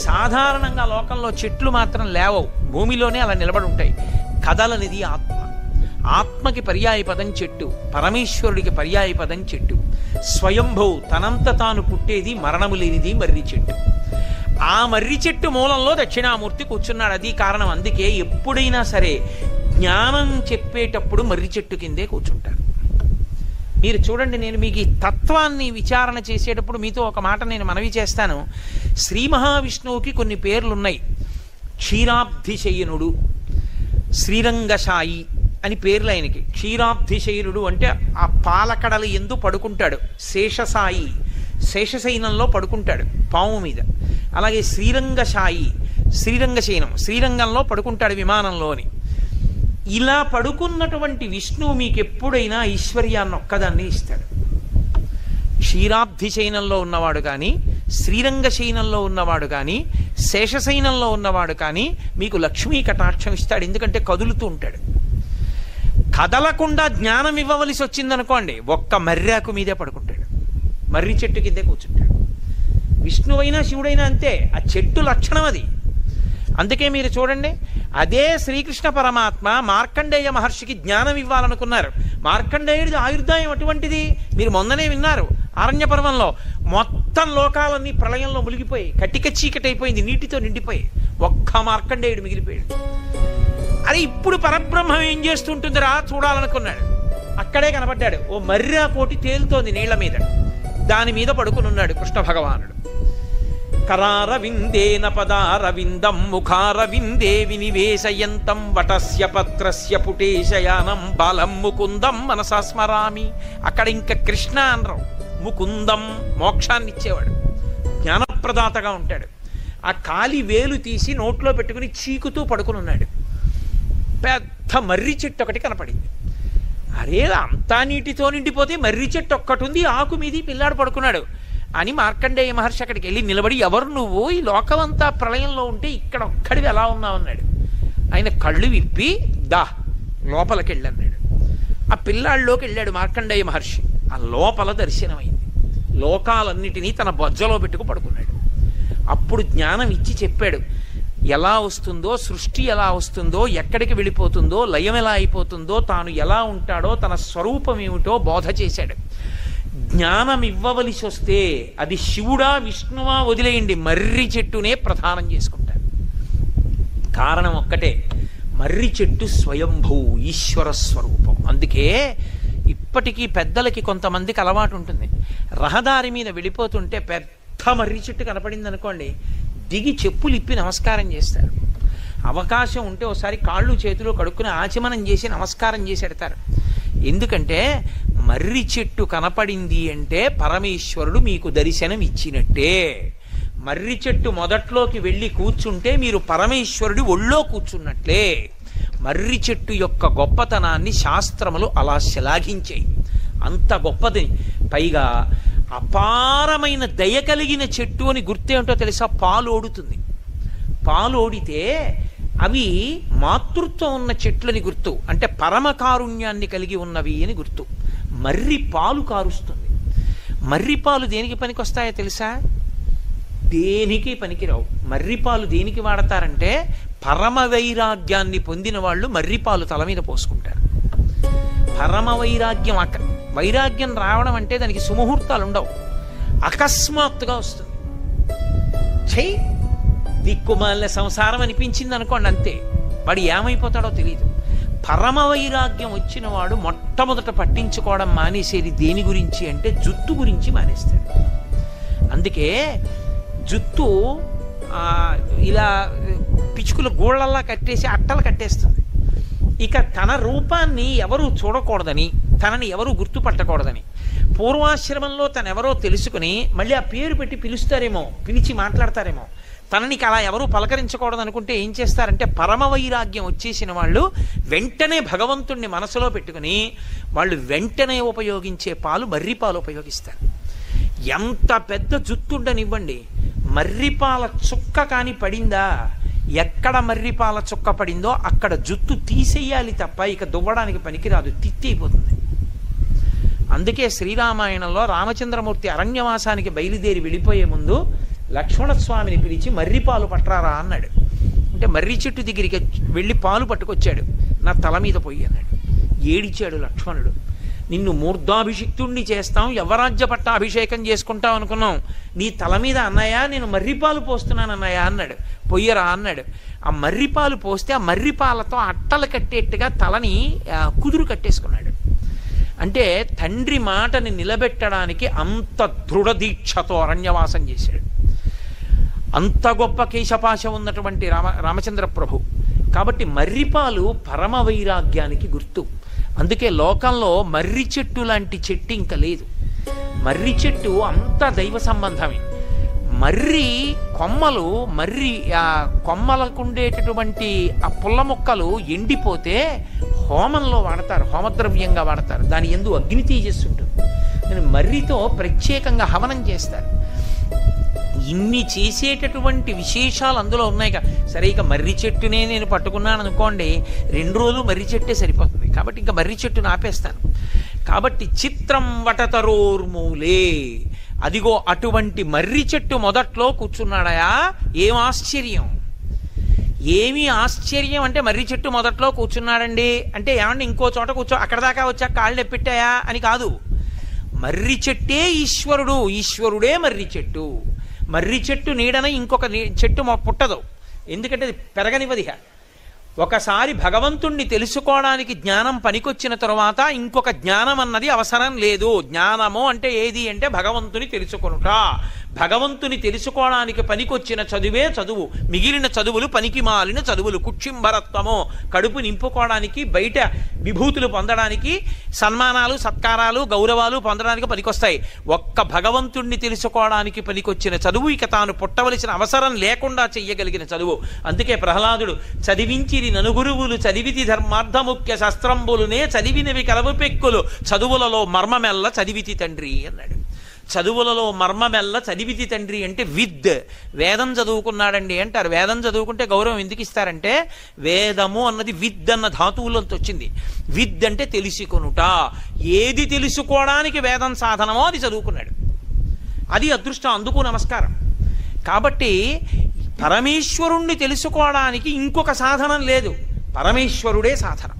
A: సాధారణంగా లోకంలో చెట్లు మాత్రం లేవవు, భూమిలోనే అలా నిలబడి ఉంటాయి. కదలనిది ఆత్మ. ఆత్మకి పర్యాయపదం చెట్టు, పరమేశ్వరుడికి పర్యాయపదం చెట్టు. స్వయంభూ, తనంత తాను పుట్టేది, మరణము లేనిది మర్రి చెట్టు. ఆ మర్రి చెట్టు మూలంలో దక్షిణామూర్తి కూర్చున్నాడు. అది కారణం. అందుకే ఎప్పుడైనా సరే జ్ఞానం చెప్పేటప్పుడు మర్రి చెట్టు కిందే కూర్చుంటారు. మీరు చూడండి, నేను మీకు ఈ తత్వాన్ని విచారణ చేసేటప్పుడు మీతో ఒక మాట నేను మనవి చేస్తాను. శ్రీ మహావిష్ణువుకి కొన్ని పేర్లున్నాయి. క్షీరాబ్ధిశయనుడు, శ్రీరంగశాయి అని పేర్లు ఆయనకి. క్షీరాబ్ధిశయనుడు అంటే ఆ పాలకడల ఎందు పడుకుంటాడు. శేషసాయి, శేషశయనంలో పడుకుంటాడు పాము మీద. అలాగే శ్రీరంగశాయి, శ్రీరంగశయనం, శ్రీరంగంలో పడుకుంటాడు విమానంలోని. ఇలా పడుకున్నటువంటి విష్ణువు మీకు ఎప్పుడైనా ఐశ్వర్యాన్ని ఒక్కదాన్ని ఇస్తాడు. క్షీరాబ్ధిశయనంలో ఉన్నవాడు కానీ, శ్రీరంగశయనంలో ఉన్నవాడు కానీ, శేషశయనంలో ఉన్నవాడు కానీ మీకు లక్ష్మీ కటాక్షం ఇస్తాడు. ఎందుకంటే కదులుతూ ఉంటాడు. కదలకుండా జ్ఞానం ఇవ్వవలసి వచ్చిందనుకోండి, ఒక్క మర్రాకు మీదే పడుకుంటాడు, మర్రి చెట్టు కిందే కూర్చుంటాడు. విష్ణువైనా శివుడైనా అంతే, ఆ చెట్టు లక్షణం అది. అందుకే మీరు చూడండి, అదే శ్రీకృష్ణ పరమాత్మ మార్కండేయ మహర్షికి జ్ఞానం ఇవ్వాలనుకున్నారు. మార్కండేయుడి ఆయుర్దాయం అటువంటిది. మీరు మొన్ననే విన్నారు అరణ్య పర్వంలో. మొత్తం లోకాలన్నీ ప్రళయంలో మునిగిపోయి కట్టిక చీకటైపోయింది, నీటితో నిండిపోయి ఒక్క మార్కండేయుడు మిగిలిపోయాడు. అరే ఇప్పుడు పరబ్రహ్మం ఏం చేస్తుంటుందిరా చూడాలనుకున్నాడు. అక్కడే కనబడ్డాడు. ఓ మర్రా కోటి తేలుతోంది నీళ్ల మీద, దాని మీద పడుకుని ఉన్నాడు కృష్ణ భగవానుడు. కరారవిందేన పదారవిందం ముఖారవిందే వినివేశయంతం వటస్య పత్రస్య పుటేశయానం బాలం ముకుందం మనసా స్మరామి. అక్కడ ఇంకా కృష్ణ అనరు, ముకుందం, మోక్షాన్ని ఇచ్చేవాడు, జ్ఞానప్రదాతగా ఉంటాడు. ఆ కాలి వేలు తీసి నోట్లో పెట్టుకుని చీకుతూ పడుకుని ఉన్నాడు. పెద్ద మర్రి చెట్టు ఒకటి కనపడింది. అరే అంతా నీటితో నిండిపోతే మర్రి చెట్టు ఒక్కటి ఉంది, ఆకు మీది పిల్లాడు పడుకున్నాడు. అని మార్కండేయ మహర్షి అక్కడికి వెళ్ళి నిలబడి, ఎవరు నువ్వు, ఈ లోకమంతా ప్రళయంలో ఉంటే ఇక్కడ ఒక్కడివి ఎలా ఉన్నావు అన్నాడు. ఆయన కళ్ళు విప్పి దా లోపలికి వెళ్ళన్నాడు. ఆ పిల్లాళ్ళలోకి వెళ్ళాడు మార్కండేయ మహర్షి. ఆ లోపల దర్శనమైంది. లోకాలన్నిటినీ తన బొజ్జలో పెట్టుకు పడుకున్నాడు. అప్పుడు జ్ఞానం ఇచ్చి చెప్పాడు, ఎలా వస్తుందో, సృష్టి ఎలా వస్తుందో, ఎక్కడికి వెళ్ళిపోతుందో, లయం ఎలా అయిపోతుందో, తాను ఎలా ఉంటాడో, తన స్వరూపం ఏమిటో బోధ చేశాడు. జ్ఞానం ఇవ్వవలసి వస్తే అది శివుడా విష్ణువా వదిలేయండి, మర్రి చెట్టునే ప్రధానం చేసుకుంటారు. కారణం ఒక్కటే, మర్రి చెట్టు స్వయంభూ ఈశ్వర స్వరూపం. అందుకే ఇప్పటికీ పెద్దలకి కొంతమందికి అలవాటు ఉంటుంది, రహదారి మీద వెళ్ళిపోతుంటే పెద్ద మర్రి చెట్టు కనపడింది అనుకోండి, దిగి చెప్పులు ఇప్పి నమస్కారం చేస్తారు. అవకాశం ఉంటే ఒకసారి కాళ్ళు చేతులు కడుక్కుని ఆచమనం చేసి నమస్కారం చేసి పెడతారు. ఎందుకంటే మర్రి చెట్టు కనపడింది అంటే పరమేశ్వరుడు మీకు దర్శనం ఇచ్చినట్టే. మర్రి చెట్టు మొదట్లోకి వెళ్ళి కూర్చుంటే మీరు పరమేశ్వరుడి ఒళ్ళో కూర్చున్నట్లే. మర్రి చెట్టు యొక్క గొప్పతనాన్ని శాస్త్రములు అలా శ్లాఘించాయి. అంత గొప్పది. పైగా అపారమైన దయ కలిగిన చెట్టు అని గుర్తేమిటో తెలుసా? పాలు ఓడుతుంది. పాలు ఓడితే అవి మాతృత్వం ఉన్న చెట్లని గుర్తు, అంటే పరమ కారుణ్యాన్ని కలిగి ఉన్నవి అని గుర్తు. మర్రి పాలు కారుస్తుంది. మర్రి పాలు దేనికి పనికొస్తాయో తెలుసా? దేనికి పనికిరావు. మర్రిపాలు దేనికి వాడతారంటే పరమ వైరాగ్యాన్ని పొందిన వాళ్ళు మర్రిపాలు తల మీద పోసుకుంటారు. పరమ వైరాగ్యం, వైరాగ్యం రావడం అంటే దానికి సుముహూర్తాలు ఉండవు, అకస్మాత్తుగా వస్తుంది. చెయ్యి దిక్కుమాలిన సంసారం అనిపించింది అనుకోండి, అంతే, వాడు ఏమైపోతాడో తెలియదు. పరమ వైరాగ్యం వచ్చిన వాడు మొట్టమొదట పట్టించుకోవడం మానేసేది దేని గురించి అంటే జుత్తు గురించి మానేస్తాడు. అందుకే జుత్తు ఇలా పిచ్చుకుల గోళ్ళల్లా కట్టేసి అట్టలు కట్టేస్తుంది. ఇక తన రూపాన్ని ఎవరు చూడకూడదని, తనని ఎవరు గుర్తుపట్టకూడదని పూర్వాశ్రమంలో తనెవరో తెలుసుకుని మళ్ళీ ఆ పేరు పెట్టి పిలుస్తారేమో, పిలిచి మాట్లాడతారేమో, తననికి అలా ఎవరూ పలకరించకూడదు అనుకుంటే ఏం చేస్తారంటే పరమ వైరాగ్యం వచ్చేసిన వాళ్ళు వెంటనే భగవంతుణ్ణి మనసులో పెట్టుకుని వాళ్ళు వెంటనే ఉపయోగించే పాలు మర్రిపాలు ఉపయోగిస్తారు. ఎంత పెద్ద జుత్తుండనివ్వండి, మర్రిపాల చుక్క కాని పడిందా, ఎక్కడ మర్రిపాల చుక్క పడిందో అక్కడ జుత్తు తీసేయాలి తప్ప ఇక దువ్వడానికి పనికిరాదు, తిత్తిపోతుంది. అందుకే శ్రీరామాయణంలో రామచంద్రమూర్తి అరణ్యవాసానికి బయలుదేరి వెళ్ళిపోయే ముందు లక్ష్మణస్వామిని పిలిచి మర్రిపాలు పట్టరారా అన్నాడు. అంటే మర్రి చెట్టు దగ్గరికి వెళ్ళి పాలు పట్టుకొచ్చాడు. నా తల మీద పోయి అన్నాడు. ఏడిచాడు లక్ష్మణుడు. నిన్ను మూర్ధాభిషిక్తుణ్ణి చేస్తాం, యవరాజ్య పట్టాభిషేకం చేసుకుంటాం అనుకున్నాం, నీ తల మీద అన్నయ్య నేను మర్రిపాలు పోస్తున్నాను అన్నయ్య అన్నాడు. పొయ్యరా అన్నాడు. ఆ మర్రిపాలు పోస్తే ఆ మర్రిపాలతో అట్టలు కట్టేట్టుగా తలని కుదురు కట్టేసుకున్నాడు. అంటే తండ్రి మాటని నిలబెట్టడానికి అంత దృఢదీక్షతో అరణ్యవాసం చేశాడు. అంత గొప్ప కేశపాశ ఉన్నటువంటి రామచంద్ర ప్రభు. కాబట్టి మర్రిపాలు పరమ వైరాగ్యానికి గుర్తు. అందుకే లోకంలో మర్రి చెట్టు లాంటి చెట్టు ఇంకా లేదు. మర్రి చెట్టు అంత దైవ సంబంధమే. మర్రి కొమ్మలు, మర్రి కొమ్మలకు ఉండేటటువంటి ఆ పుల్ల మొక్కలు ఎండిపోతే హోమంలో వాడతారు, హోమద్రవ్యంగా వాడతారు. దాని యందు అగ్ని తేజస్సు ఉంటుంది. మర్రితో ప్రత్యేకంగా హవనం చేస్తారు. ఇన్ని చేసేటటువంటి విశేషాలు అందులో ఉన్నాయి. సరే, ఇక మర్రి చెట్టునే నేను పట్టుకున్నాను అనుకోండి, 2 రోజులు మర్రి చెట్టే సరిపోతుంది. కాబట్టి ఇంకా మర్రి చెట్టును ఆపేస్తాను. కాబట్టి చిత్రం వటతరోర్మూలే, అదిగో అటువంటి మర్రి చెట్టు మొదట్లో కూర్చున్నాడయా. ఏం ఆశ్చర్యం, ఏమీ ఆశ్చర్యం అంటే మర్రి చెట్టు మొదట్లో కూర్చున్నాడండి అంటే ఏమంటే ఇంకో చోట కూర్చో, అక్కడ దాకా వచ్చా కాళ్ళు ఎప్పెట్టాయా అని కాదు. మర్రి చెట్టే ఈశ్వరుడు, ఈశ్వరుడే మర్రి చెట్టు. మర్రి చెట్టు నీడన ఇంకొక చెట్టు పుట్టదు, ఎందుకంటే అది పెరగనివ్వదిహ. ఒకసారి భగవంతుణ్ణి తెలుసుకోవడానికి జ్ఞానం పనికొచ్చిన తరువాత ఇంకొక జ్ఞానం అన్నది అవసరం లేదు. జ్ఞానము అంటే ఏది అంటే భగవంతుని తెలుసుకొనుట. భగవంతుని తెలుసుకోవడానికి పనికొచ్చిన చదువే చదువు, మిగిలిన చదువులు పనికి మాలిన చదువులు. కుక్షింభరత్వము, కడుపు నింపుకోవడానికి, బయట విభూతులు పొందడానికి, సన్మానాలు సత్కారాలు గౌరవాలు పొందడానికి పనికొస్తాయి. ఒక్క భగవంతుణ్ణి తెలుసుకోవడానికి పనికొచ్చిన చదువు ఇక తాను పుట్టవలసిన అవసరం లేకుండా చెయ్యగలిగిన చదువు. అందుకే ప్రహ్లాదుడు చదివించిరి ననుగురువులు చదివితి ధర్మార్థముఖ్య శస్త్రంబులునే చదివినవి కలవు పెక్కులు చదువులలో మర్మమెల్ల చదివితి తండ్రి అన్నాడు. చదువులలో మర్మమెల్ల చదివితి తండ్రి అంటే విద్, వేదం చదువుకున్నాడండి అంటారు. వేదం చదువుకుంటే గౌరవం ఎందుకు ఇస్తారంటే వేదము అన్నది విద్ అన్న ధాతువులంతో వచ్చింది. విద్ అంటే తెలుసుకొనుట. ఏది తెలుసుకోవడానికి వేదం సాధనమో అది చదువుకున్నాడు. అది అదృష్టం, అందుకు నమస్కారం. కాబట్టి పరమేశ్వరుణ్ణి తెలుసుకోవడానికి ఇంకొక సాధనం లేదు, పరమేశ్వరుడే సాధనం.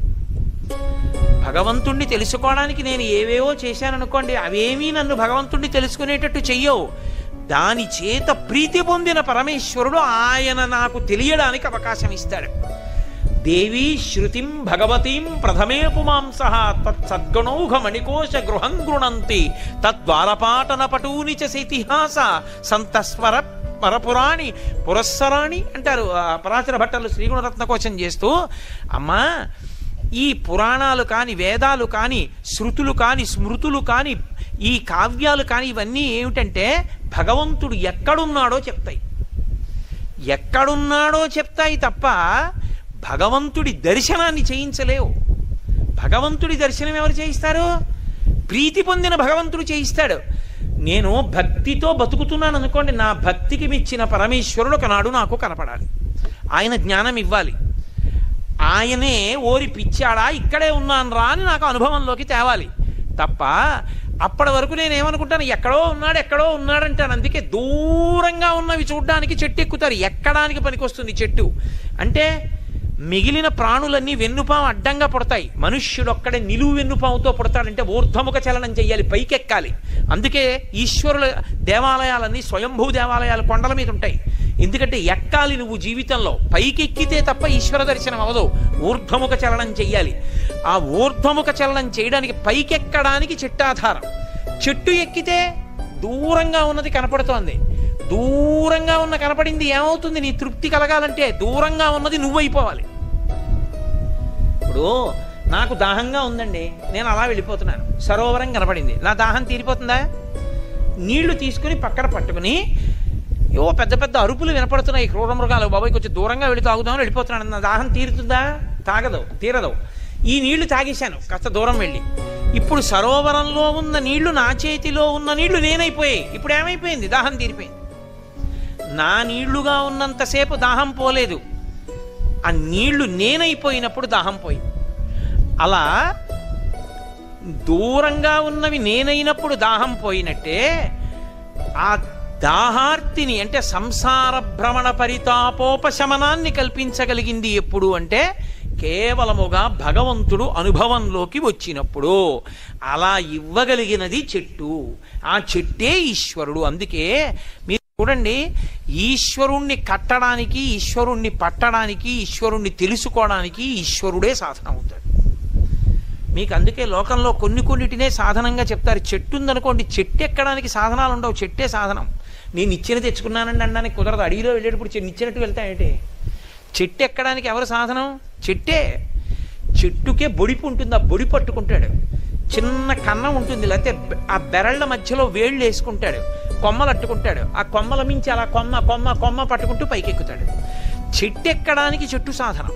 A: భగవంతుణ్ణి తెలుసుకోవడానికి నేను ఏవేవో చేశాననుకోండి, అవేమీ నన్ను భగవంతుణ్ణి తెలుసుకునేటట్టు చెయ్యవు. దాని చేత ప్రీతి పొందిన పరమేశ్వరుడు ఆయన నాకు తెలియడానికి అవకాశం ఇస్తాడు. దేవీ శృతిం భగవతీం ప్రథమే పుమాంస తత్సద్గణౌఘ మణికోశ గృహం గృణంతి తద్వారపాటన పటూని చ ఇతిహాస సంతస్వర పరపురాణి పురస్సరాణి అంటారు పరాశర భట్టలు శ్రీగుణరత్న కోశం చేస్తూ. అమ్మా, ఈ పురాణాలు కాని, వేదాలు కాని, శృతులు కాని, స్మృతులు కాని, ఈ కావ్యాలు కాని, ఇవన్నీ ఏమిటంటే భగవంతుడు ఎక్కడున్నాడో చెప్తాయి. ఎక్కడున్నాడో చెప్తాయి తప్ప భగవంతుడి దర్శనాన్ని చేయించలేవు. భగవంతుడి దర్శనం ఎవరు చేయిస్తారు? ప్రీతి పొందిన భగవంతుడు చేయిస్తాడు. నేను భక్తితో బతుకుతున్నాను అనుకోండి, నా భక్తికి మెచ్చిన పరమేశ్వరుడు ఒకనాడు నాకు కనపడాలి, ఆయన జ్ఞానం ఇవ్వాలి. ఆయనే ఓరి పిచ్చాడా ఇక్కడే ఉన్నాను రా అని నాకు అనుభవంలోకి తేవాలి తప్ప అప్పటి వరకు నేనేమనుకుంటాను, ఎక్కడో ఉన్నాడంటాను. అందుకే దూరంగా ఉన్నవి చూడ్డానికి చెట్టు ఎక్కుతారు. ఎక్కడానికి పనికొస్తుంది చెట్టు అంటే? మిగిలిన ప్రాణులన్నీ వెన్నుపాము అడ్డంగా పుడతాయి, మనుష్యుడొక్కడే నిలువు వెన్నుపాముతో పుడతాడంటే ఊర్ధ్వముఖ చలనం చెయ్యాలి, పైకెక్కాలి. అందుకే ఈశ్వరుల దేవాలయాలన్నీ స్వయంభూ దేవాలయాలు కొండల మీద ఉంటాయి. ఎందుకంటే ఎక్కాలి నువ్వు జీవితంలో, పైకెక్కితే తప్ప ఈశ్వర దర్శనం అవదు, ఊర్ధ్వముఖ చలనం చెయ్యాలి. ఆ ఊర్ధ్వముఖ చలనం చేయడానికి పైకెక్కడానికి చెట్టు ఆధారం. చెట్టు ఎక్కితే దూరంగా ఉన్నది కనపడుతోంది, దూరంగా ఉన్న కనపడింది ఏమవుతుంది? నీ తృప్తి కలగాలంటే దూరంగా ఉన్నది నువ్వైపోవాలి. ఇప్పుడు నాకు దాహంగా ఉందండి, నేను అలా వెళ్ళిపోతున్నాను, సరోవరం కనపడింది, నా దాహం తీరిపోతుందా? నీళ్లు తీసుకుని పక్కన పట్టుకుని ఏవో పెద్ద పెద్ద అరుపులు వినపడుతున్నాయి, క్రూర మృగాలు, బాబాయ్ కొంచెం దూరంగా వెళ్ళి తాగుదామని వెళ్ళిపోతున్నాను. నా దాహం తీరుతుందా? తీరదు. ఈ నీళ్లు తాగేశాను కాస్త దూరం వెళ్ళి. ఇప్పుడు సరోవరంలో ఉన్న నీళ్లు, నా చేతిలో ఉన్న నీళ్లు నేనైపోయాయి. ఇప్పుడు ఏమైపోయింది? దాహం తీరిపోయింది. నా నీళ్లుగా ఉన్నంతసేపు దాహం పోలేదు, ఆ నీళ్లు నేనైపోయినప్పుడు దాహం పోయింది. అలా దూరంగా ఉన్నవి నేనైనప్పుడు దాహం పోయినట్టే ఆ దాహార్తిని అంటే సంసార భ్రమణ పరితాపోపశమనాన్ని కల్పించగలిగింది ఎప్పుడు అంటే కేవలముగా భగవంతుడు అనుభవంలోకి వచ్చినప్పుడు. అలా ఇవ్వగలిగినది చెట్టు, ఆ చెట్టే ఈశ్వరుడు. అందుకే మీరు చూడండి, ఈశ్వరుణ్ణి కట్టడానికి, ఈశ్వరుణ్ణి పట్టడానికి, ఈశ్వరుణ్ణి తెలుసుకోవడానికి ఈశ్వరుడే సాధన అవుతాడు మీకు. అందుకే లోకంలో కొన్నిటినే సాధనంగా చెప్తారు. చెట్టు ఉందనుకోండి, చెట్టు ఎక్కడానికి సాధనాలు ఉండవు, చెట్టే సాధనం. నేను నిచ్చెన తెచ్చుకున్నానండి అనడానికి కుదరదు. అడవిలో వెళ్ళేటప్పుడు నిచ్చెనట్టు వెళ్తాయంటే చెట్టు ఎక్కడానికి ఎవరు సాధనం? చెట్టే. చెట్టుకే బొడిపు ఉంటుంది, ఆ బొడి పట్టుకుంటాడు. చిన్న కన్నం ఉంటుంది, లేకపోతే ఆ బెరళ్ళ మధ్యలో వేళ్ళు వేసుకుంటాడు, కొమ్మలు అట్టుకుంటాడు. ఆ కొమ్మల మించి అలా కొమ్మ కొమ్మ కొమ్మ పట్టుకుంటూ పైకెక్కుతాడు. చెట్టు ఎక్కడానికి చెట్టు సాధనం.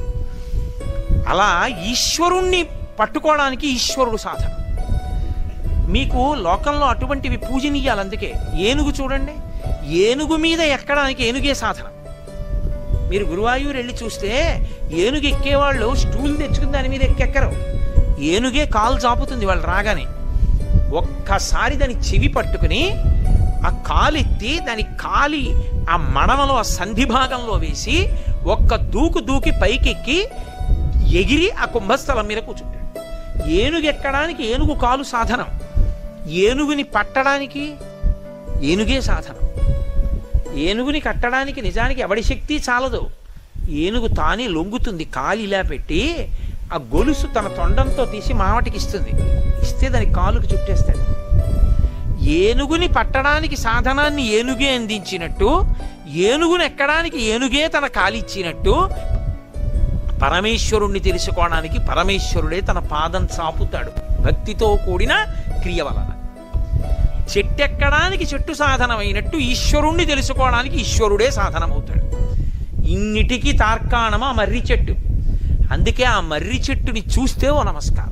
A: అలా ఈశ్వరుణ్ణి పట్టుకోవడానికి ఈశ్వరుడు సాధన. మీకు లోకంలో అటువంటివి పూజనీయాలు. అందుకే ఏనుగు చూడండి, ఏనుగు మీద ఎక్కడానికి ఏనుగే సాధన. మీరు గురువాయూరు వెళ్ళి చూస్తే ఏనుగు ఎక్కేవాళ్ళు స్టూల్ తెచ్చుకుని దాని మీద ఎక్కెక్కరు, ఏనుగే కాలు చాపుతుంది వాళ్ళు రాగానే. ఒక్కసారి దాని చెవి పట్టుకుని ఆ కాలెత్తి దాని కాలి ఆ మడమలో ఆ సంధి భాగంలో వేసి ఒక్క దూకి పైకెక్కి ఎగిరి ఆ కుంభస్థలం మీద కూర్చుంటాడు. ఏనుగు ఎక్కడానికి ఏనుగు కాలు సాధనం, ఏనుగుని పట్టడానికి ఏనుగే సాధనం. ఏనుగుని కట్టడానికి నిజానికి ఎవడి శక్తి చాలదు. ఏనుగు తానే లొంగుతుంది, కాలు ఇలా పెట్టి ఆ గొలుసు తన తొండంతో తీసి మావటికి ఇస్తుంది, ఇస్తే దాని కాలుకి చుట్టేస్తాడు. ఏనుగుని పట్టడానికి సాధనాన్ని ఏనుగే అందించినట్టు, ఏనుగుని ఎక్కడానికి ఏనుగే తన కాలిచ్చినట్టు, పరమేశ్వరుణ్ణి తెలుసుకోవడానికి పరమేశ్వరుడే తన పాదం చాపుతాడు భక్తితో కూడిన క్రియ వలన. చెట్టెక్కడానికి చెట్టు సాధనమైనట్టు ఈశ్వరుణ్ణి తెలుసుకోవడానికి ఈశ్వరుడే సాధనమవుతాడు. ఇన్నిటికీ తార్కాణం ఆ మర్రి చెట్టు. అందుకే ఆ మర్రి చెట్టుని చూస్తే ఓ నమస్కారం.